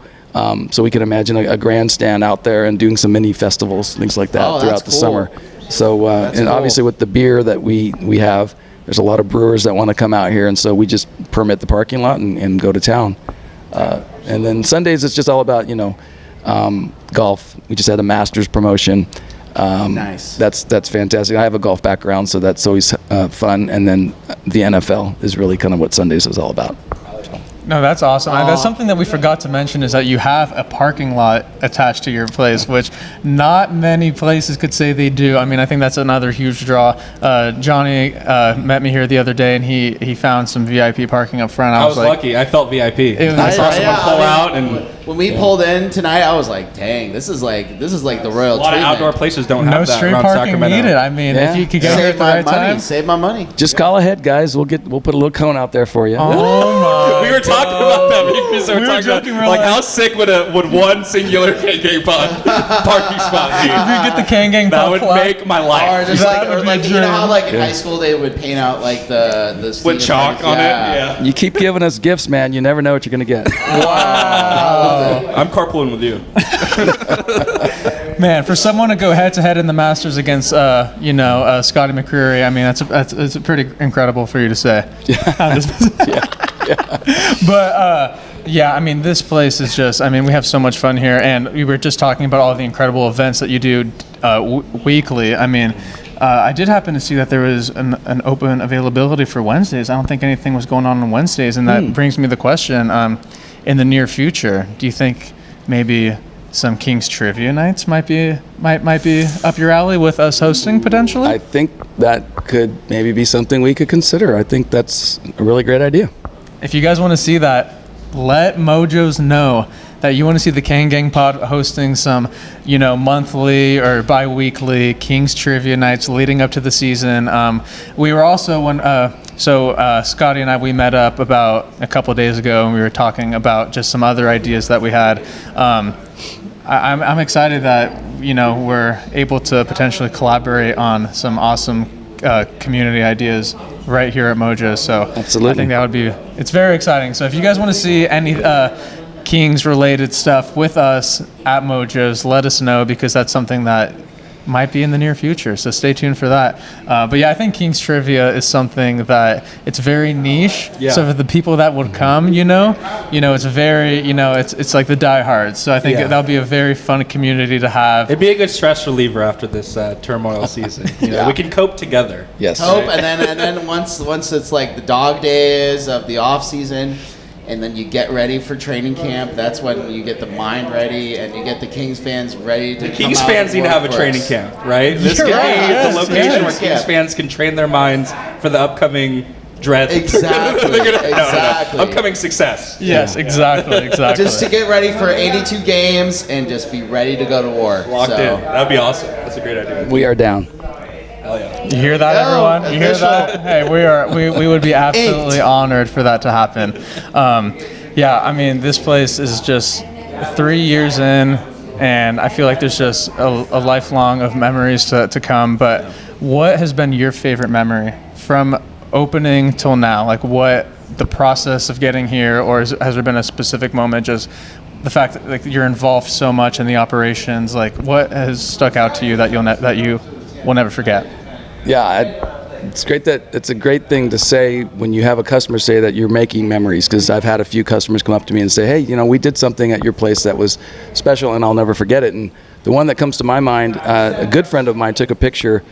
So we can imagine a grandstand out there and doing some mini festivals, things like that Oh, that's throughout the cool. summer. So, and cool. obviously with the beer that we have, there's a lot of brewers that want to come out here, and so we just permit the parking lot and go to town. And then Sundays, it's just all about, golf. We just had a Masters promotion. Nice. That's fantastic. I have a golf background, so that's always fun. And then the NFL is really kind of what Sundays is all about. No, that's awesome. That's something that we forgot to mention is that you have a parking lot attached to your place, which not many places could say they do. I mean, I think that's another huge draw. Johnny met me here the other day, and he found some VIP parking up front. I was like, lucky. I felt VIP. was- I saw someone pull out, and when we pulled in tonight, I was like, "Dang, this is like the royal a lot of treatment." outdoor places don't no have that street around parking Sacramento. needed. I mean, Yeah. if you could get here Save at the my right money. time. Save my money. Just call ahead, guys. We'll put a little cone out there for you. Oh my! We were talking about that because we We were were talking about joking, we're like like- how sick would one singular Kang Gang Pod parking spot If be? you get the Kang Gang That Pod would plaque- make my Or life. just That would be a you know how dream. like in high school they would paint out like the With student chalk parties? on it. Yeah. You keep giving us gifts, man. You never know what you're going to get. I'm carpooling with you. Man, for someone to go head to head in the Masters against, Scotty McCreery, I mean, that's pretty incredible for you to say. But I mean, this place is just. I mean, we have so much fun here, and we were just talking about all the incredible events that you do weekly. I mean. I did happen to see that there was an open availability for Wednesdays. I don't think anything was going on Wednesdays, and that brings me the question: in the near future, do you think maybe some Kings trivia nights might be up your alley with us hosting potentially? I think that could maybe be something we could consider. I think that's a really great idea. If you guys want to see that, let Mojos know that you want to see the Kang Gang Pod hosting some, monthly or bi-weekly Kings trivia nights leading up to the season. We were also Scotty and I, we met up about a couple of days ago, and we were talking about just some other ideas that we had. I'm excited that we're able to potentially collaborate on some awesome community ideas right here at Mojo. So Absolutely. I think that would be. It's very exciting. So if you guys want to see any Kings related stuff with us at Mojo's, let us know, because that's something that might be in the near future. So stay tuned for that. But yeah, I think Kings trivia is something that it's very niche. Yeah. So for the people that would come, it's very, it's like the diehards. So I think Yeah. that'll be a very fun community to have. It'd be a good stress reliever after this turmoil season. We can cope together. Yes. Hope, and then once it's like the dog days of the off season, and then you get ready for training camp. That's when you get the mind ready, and you get the Kings fans ready to. Kings come out fans and need to work have a for training us. camp, right? This You're could right. be Yes, the location yes. where Kings Yeah. fans can train their minds for the upcoming dread. Exactly, exactly. Upcoming success. Yes, exactly. Just to get ready for 82 games and just be ready to go to war. Locked So, in. That'd be awesome. That's a great idea. We are down. Hell yeah. You hear that, Yo, everyone? You hear official. that? Hey, we would be absolutely honored for that to happen. I mean, this place is just 3 years in, and I feel like there's just a lifelong of memories to come. But what has been your favorite memory from opening till now? Like, what the process of getting here, or has there been a specific moment? Just the fact that like you're involved so much in the operations. Like, what has stuck out to you that you will never forget? It's great that it's a great thing to say when you have a customer say that you're making memories, because I've had a few customers come up to me and say, hey, we did something at your place that was special and I'll never forget it. And the one that comes to my mind, a good friend of mine took a picture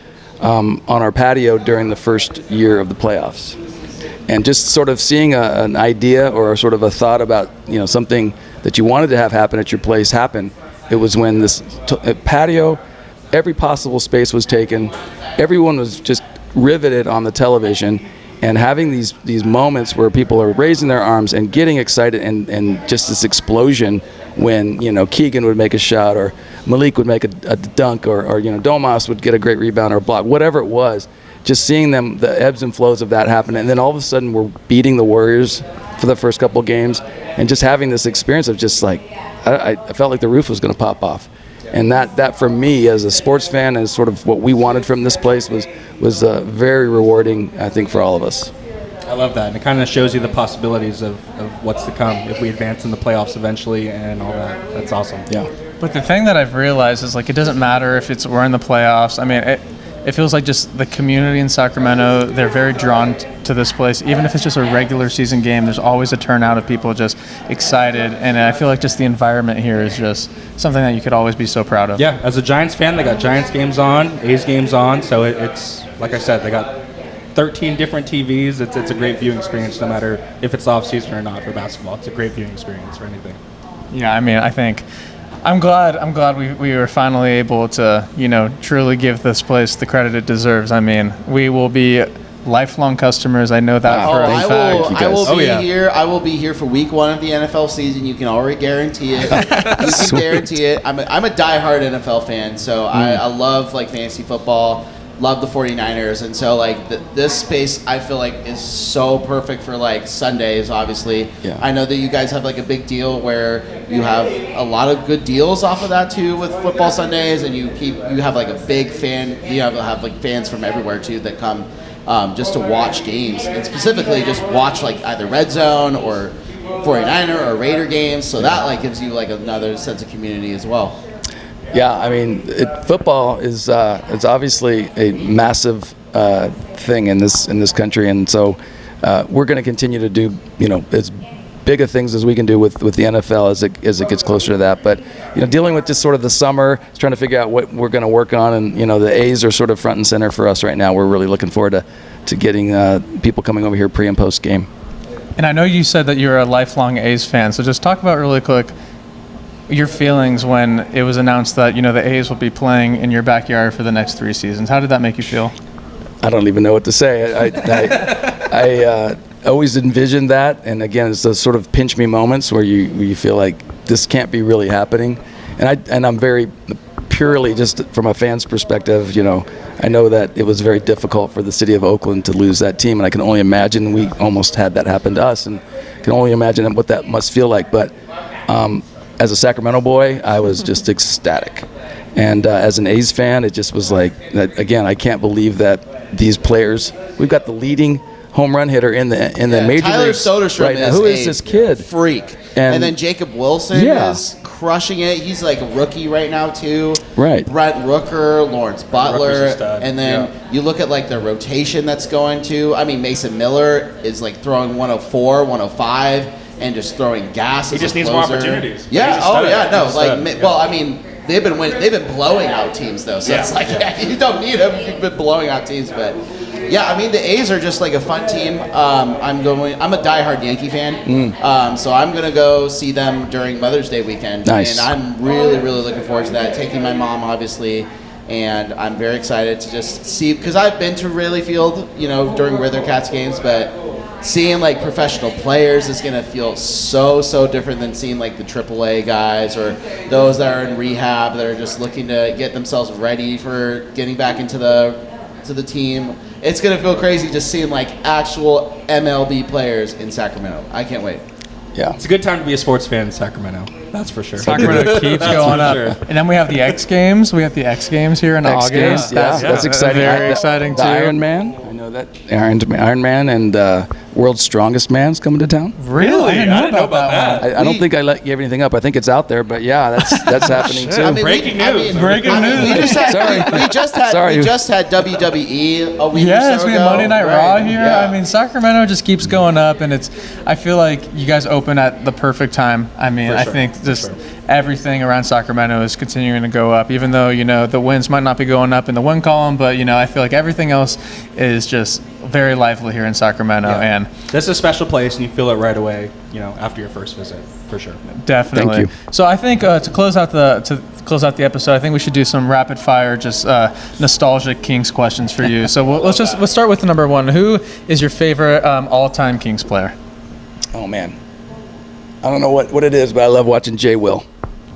on our patio during the first year of the playoffs. And just sort of seeing an idea or sort of a thought about something that you wanted to have happen at your place happen. It was when this patio, every possible space was taken. Everyone was just riveted on the television, and having these moments where people are raising their arms and getting excited, and just this explosion when Keegan would make a shot, or Malik would make a dunk, or Domas would get a great rebound or a block, whatever it was. Just seeing them, the ebbs and flows of that happen, and then all of a sudden we're beating the Warriors for the first couple games, and just having this experience of just like I felt like the roof was going to pop off. And that for me as a sports fan, as sort of what we wanted from this place, was very rewarding, I think, for all of us. I love that, and it kind of shows you the possibilities of what's to come if we advance in the playoffs eventually and all that. That's awesome. Yeah. But the thing that I've realized is, like, it doesn't matter if we're in the playoffs. I mean, it feels like just the community in Sacramento, they're very drawn to this place. Even if it's just a regular season game, there's always a turnout of people just excited. And I feel like just the environment here is just something that you could always be so proud of. Yeah, as a Giants fan, they got Giants games on, A's games on, so it's, like I said, they got 13 different TVs. It's a great viewing experience no matter if it's off season or not for basketball. It's a great viewing experience for anything. Yeah, I mean, I'm glad we were finally able to, truly give this place the credit it deserves. I mean, we will be lifelong customers. I know that for a fact. I will be here for week 1 of the NFL season. You can already guarantee it. You can guarantee it. I'm a diehard NFL fan, so I love like fantasy football. Love the 49ers, and so like this space I feel like is so perfect for like Sundays. Obviously, Yeah. I know that you guys have like a big deal where you have a lot of good deals off of that too with football Sundays, and you have like a big fan. You have like fans from everywhere too that come just to watch games, and specifically just watch like either Red Zone or 49er or Raider games. So that like gives you like another sense of community as well. Yeah, I mean, football is it's obviously a massive thing in this country, and so we're going to continue to do as big of things as we can do with the NFL as it gets closer to that. But dealing with just sort of the summer, trying to figure out what we're going to work on, and the A's are sort of front and center for us right now. We're really looking forward to getting people coming over here pre and post game. And I know you said that you're a lifelong A's fan, so just talk about really quick your feelings when it was announced that the A's will be playing in your backyard for the next 3 seasons. How did that make you feel? I don't even know what to say. I always envisioned that, and again, it's those sort of pinch me moments where you feel like this can't be really happening, and I'm very purely just from a fan's perspective. I know that it was very difficult for the city of Oakland to lose that team, and I can only imagine we almost had that happen to us, and can only imagine what that must feel like. But as a Sacramento boy, I was just ecstatic. And as an A's fan, it just was like, again, I can't believe that these players, we've got the leading home run hitter in the major Tyler leagues Soderstrom right now. Who is this kid? Freak. And then Jacob Wilson is crushing it. He's like a rookie right now too. Right. Brett Rooker, Lawrence Butler, Rooker's a stud. and then you look at like the rotation that's going to. I mean, Mason Miller is like throwing 104, 105. And just throwing gas. He just needs more opportunities. Yeah. He's a stud. Well, I mean, they've been blowing out teams though. So it's like, you don't need them if you've been blowing out teams. But yeah, I mean, the A's are just like a fun team. I'm a diehard Yankee fan. So I'm gonna go see them during Mother's Day weekend. Nice. And I'm really, really looking forward to that. Taking my mom, obviously. And I'm very excited to just see, because I've been to Wrigley Field, during Withercats games, but seeing like professional players is going to feel so different than seeing like the AAA guys or those that are in rehab that are just looking to get themselves ready for getting back into the team. It's going to feel crazy just seeing like actual MLB players in Sacramento. I can't wait. Yeah. It's a good time to be a sports fan in Sacramento. That's for sure. Sacramento keeps going up. sure. And then we have the X Games. We have the X Games here in X Games, August. that's exciting. Very exciting the too. Iron Man. I know that Iron Man and World's Strongest Man's coming to town. Really? I didn't know about that. I don't think I gave anything up. I think it's out there, but yeah, that's happening too. I mean, Breaking news. Breaking news. We just had Sorry. we just had WWE a week or Yes, so we ago. had Monday Night Right. Raw here. Yeah. I mean, Sacramento just keeps going up, and I feel like you guys open at the perfect time. I mean, For I sure, think for just sure. everything around Sacramento is continuing to go up, even though, the wins might not be going up in the win column, but, I feel like everything else is just very lively here in Sacramento, and This is a special place, and you feel it right away, after your first visit, for sure. definitely. Thank you. So I think to close out the episode, I think we should do some rapid fire, just nostalgic Kings questions for you. So let's start with the number one. Who is your favorite all-time Kings player? Oh man, I don't know what it is, but I love watching Jay Will.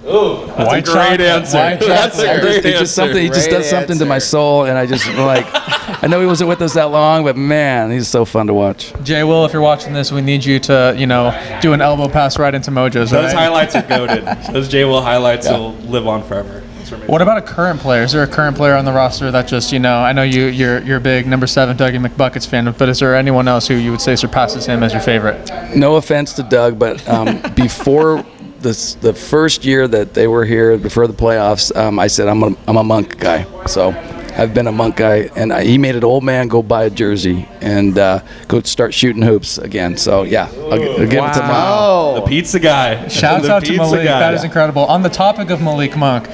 That's White chocolate. White That's a chocolate. great It's just something. He just Great does something to answer. my soul, and I just like. I know he wasn't with us that long, but man, he's so fun to watch. Jay Will, if you're watching this, we need you to, do an elbow pass right into Mojo's. Those right? highlights are goated. Those J. Will highlights will live on forever. are amazing. What about a current player? Is there a current player on the roster that just, I know you're a big number 7 Dougie McBuckets fan, but is there anyone else who you would say surpasses him as your favorite? No offense to Doug, but before the first year that they were here, before the playoffs, I said I'm a Monk guy. So I've been a Monk guy, and he made an old man go buy a jersey and go start shooting hoops again. So yeah, I'll give it to Monk. Oh, The pizza guy. Shouts The out to pizza Malik. guy. That is incredible. On the topic of Malik Monk,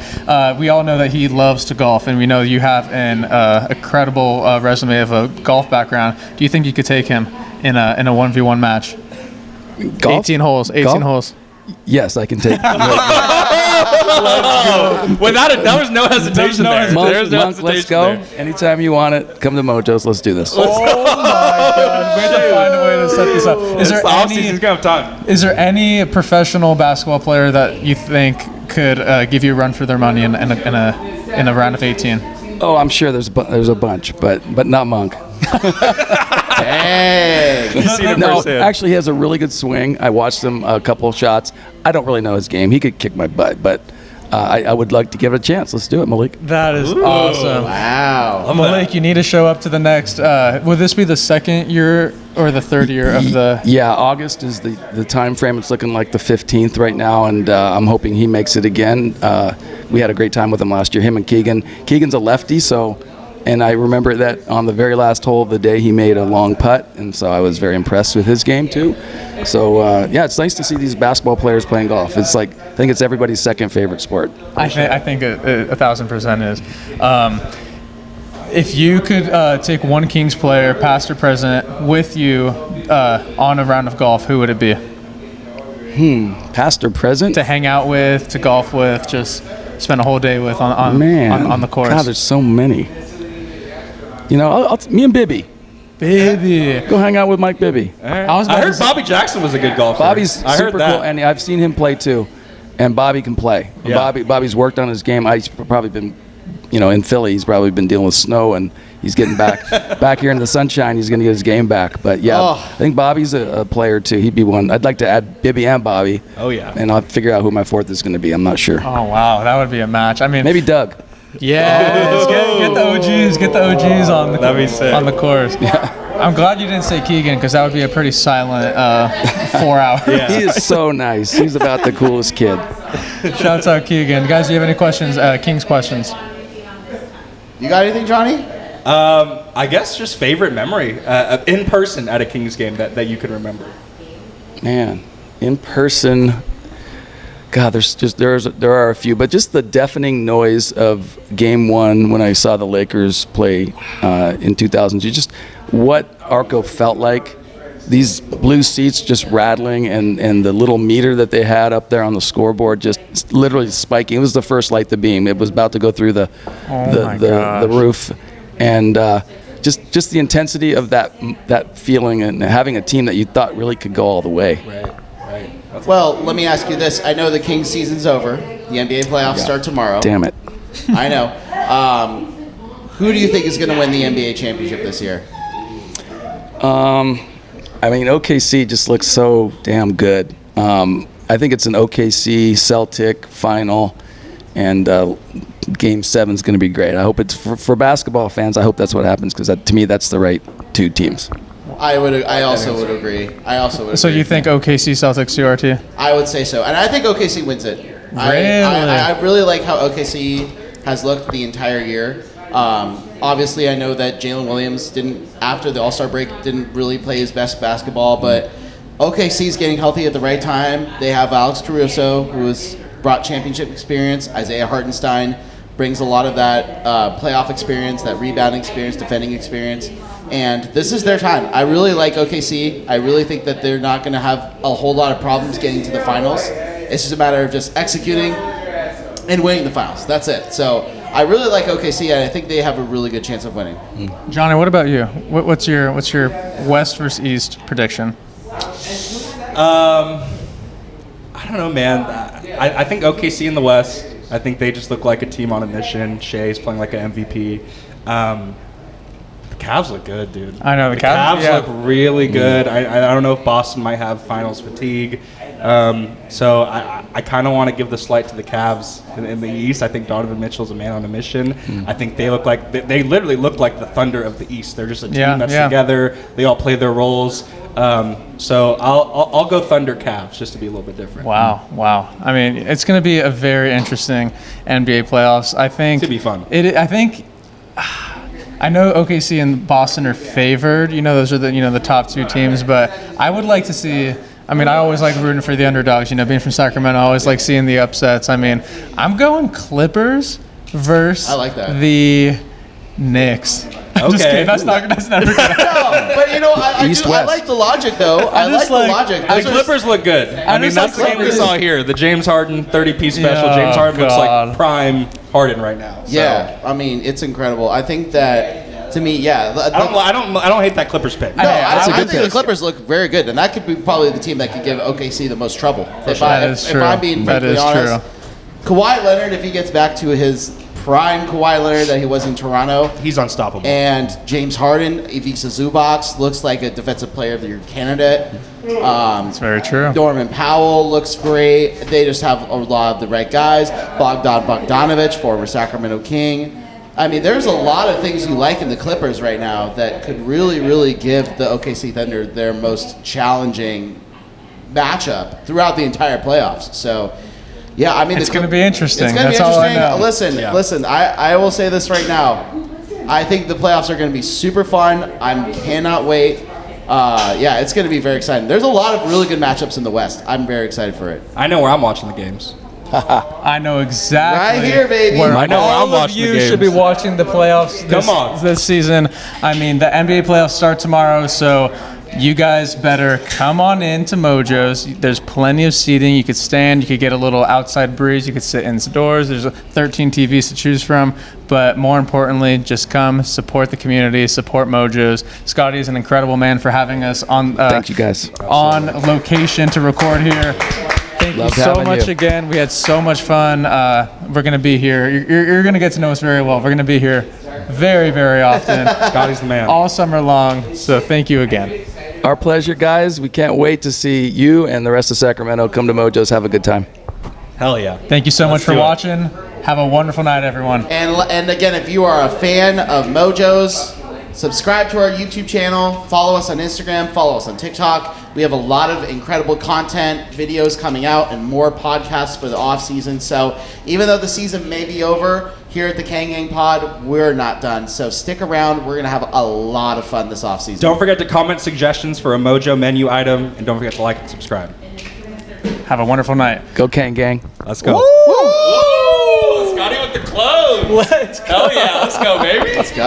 we all know that he loves to golf, and we know you have an incredible resume of a golf background. Do you think you could take him in a 1v1 match? Golf? 18 holes. 18 Golf? holes. Yes, I can take. Without it, there was no hesitation there. Monk, There's no Monk, let's go. hesitation there. Anytime you want it, come to Mojo's. Let's do this. Oh my God! Way to find a way to set this up. It's the offseason. He's gonna have time. Is there any professional basketball player that you think could give you a run for their money in a round of 18? Oh, I'm sure there's a bunch, but not Monk. dang. You've seen it No, firsthand. actually, he has a really good swing. I watched him a couple of shots. I don't really know his game. He could kick my butt, but I would like to give it a chance. Let's do it, Malik. That is awesome. Wow. Malik, you need to show up to the next. Will this be the second year or the third year of the? Yeah, August is the time frame. It's looking like the 15th right now, and I'm hoping he makes it again. We had a great time with him last year, him and Keegan. Keegan's a lefty, and I remember that on the very last hole of the day, he made a long putt, and so I was very impressed with his game too. So yeah, it's nice to see these basketball players playing golf. It's like, I think it's everybody's second favorite sport. I think it 1,000% is. If you could take one Kings player, past or present, with you on a round of golf, who would it be? Past or present? To hang out with, to golf with, just spend a whole day with on the course. God, there's so many. You know, me and Bibby. Baby. Go hang out with Mike Bibby. I heard Bobby Jackson was a good golfer. Bobby's I heard super that. cool, and I've seen him play too. And Bobby can play. Yeah. Bobby's worked on his game. He's probably been, in Philly, he's probably been dealing with snow, and he's getting back here in the sunshine. He's going to get his game back. But yeah, I think Bobby's a player too. He'd be one. I'd like to add Bibby and Bobby. Oh yeah. And I'll figure out who my fourth is going to be. I'm not sure. Oh wow, that would be a match. I mean, Maybe Doug. yes, get the OGs, on the That'd be sick. on the course. Yeah. I'm glad you didn't say Keegan, because that would be a pretty silent 4 hours. Yeah. He is so nice. He's about the coolest kid. Shouts out Keegan. Guys, do you have any questions? Kings questions? You got anything, Johnny? I guess just favorite memory in person at a Kings game that you could remember. Man, in person, God, there are a few, but just the deafening noise of Game 1 when I saw the Lakers play in 2000. Just what Arco felt like. These blue seats just rattling, and the little meter that they had up there on the scoreboard just literally spiking. It was the first light the beam. It was about to go through the roof, and just the intensity of that feeling, and having a team that you thought really could go all the way. Right. Well, let me ask you this. I know the Kings season's over. The NBA playoffs start tomorrow. Damn it. I know. Who do you think is going to win the NBA championship this year? I mean, OKC just looks so damn good. I think it's an OKC Celtic final, and Game 7 is going to be great. I hope it's for basketball fans. I hope that's what happens, because to me, that's the right two teams. I also would agree. So you think OKC Celtics CRT? I would say so, and I think OKC wins it. I really like how OKC has looked the entire year. Obviously, I know that Jalen Williams didn't, after the All-Star break, didn't really play his best basketball, but OKC's getting healthy at the right time. They have Alex Caruso, who has brought championship experience. Isaiah Hartenstein brings a lot of that playoff experience, that rebounding experience, defending experience. And this is their time. I really like OKC. I really think that they're not going to have a whole lot of problems getting to the finals. It's just a matter of just executing and winning the finals. That's it. So I really like OKC, and I think they have a really good chance of winning. Johnny, what about you? What's your West versus East prediction? I don't know, man. I think OKC in the West. I think they just look like a team on a mission. Shea's playing like an MVP. The Cavs look good, dude. I know, the Cavs look really good. I don't know if Boston might have finals fatigue. So I kind of want to give the slight to the Cavs in the East. I think Donovan Mitchell's a man on a mission. I think they look like they literally look like the Thunder of the East. They're just a team that's together. They all play their roles. So I'll go Thunder Cavs just to be a little bit different. Wow. I mean, it's going to be a very interesting NBA playoffs. I think It's gonna be fun. I know OKC and Boston are favored. Those are the top two teams. But I would like to see. I mean, I always like rooting for the underdogs. Being from Sacramento, I always like seeing the upsets. I mean, I'm going Clippers versus I like that. the Knicks. I'm just kidding. That's never gonna No, but I East-West. like the logic though. I like the logic. The Clippers look good. I mean, that's the game we saw here. The James Harden 30-piece special. Yeah, James Harden looks God. like prime Harden right now. So. Yeah, I mean, it's incredible. I think that, to me, I don't hate that Clippers pick. No, that's a I good think the pick. Clippers look very good, and that could be probably the team that could give OKC the most trouble. If That is true. I'm being That frankly is honest. true. Kawhi Leonard, if he gets back to his prime Kawhi Leonard that he was in Toronto, He's unstoppable. and James Harden, if he's a Zubac, looks like a defensive player of the year candidate. That's very true. Norman Powell looks great. They just have a lot of the right guys. Bogdanovich, former Sacramento King. I mean, there's a lot of things you like in the Clippers right now that could really, really give the OKC Thunder their most challenging matchup throughout the entire playoffs. So, yeah, I mean, It's going to be interesting. It's going to be That's all I interesting. know. Listen, I will say this right now. I think the playoffs are going to be super fun. I cannot wait. It's going to be very exciting. There's a lot of really good matchups in the West. I'm very excited for it. I know where I'm watching the games. I know exactly. Right here, baby. Where I know where I'm all of watching the you games. should be watching the playoffs this season. I mean, the NBA playoffs start tomorrow, so you guys better come on in to Mojo's. There's plenty of seating. You could stand. You could get a little outside breeze. You could sit indoors. There's 13 TVs to choose from. But more importantly, just come support the community, support Mojo's. Scotty is an incredible man for having us on. Thank you guys. On location to record here. Thank Loved you so having much you. again. We had so much fun. We're going to be here. You're going to get to know us very well. We're going to be here very, very often. Scotty's the man. All summer long. So thank you again. Our pleasure, guys. We can't wait to see you and the rest of Sacramento come to Mojo's. Have a good time. Hell yeah. Thank you so much Let's for do it. watching. Have a wonderful night, everyone. And again, if you are a fan of Mojo's, subscribe to our YouTube channel, follow us on Instagram, follow us on TikTok. We have a lot of incredible content, videos coming out, and more podcasts for the off season. So even though the season may be over, here at the Kang Gang Pod, we're not done. So stick around. We're going to have a lot of fun this off season. Don't forget to comment suggestions for a Mojo menu item, and don't forget to like and subscribe. Have a wonderful night. Go Kang Gang. Let's go. Woo! Scotty with the clothes. Let's go. Hell yeah, let's go, baby. Let's go.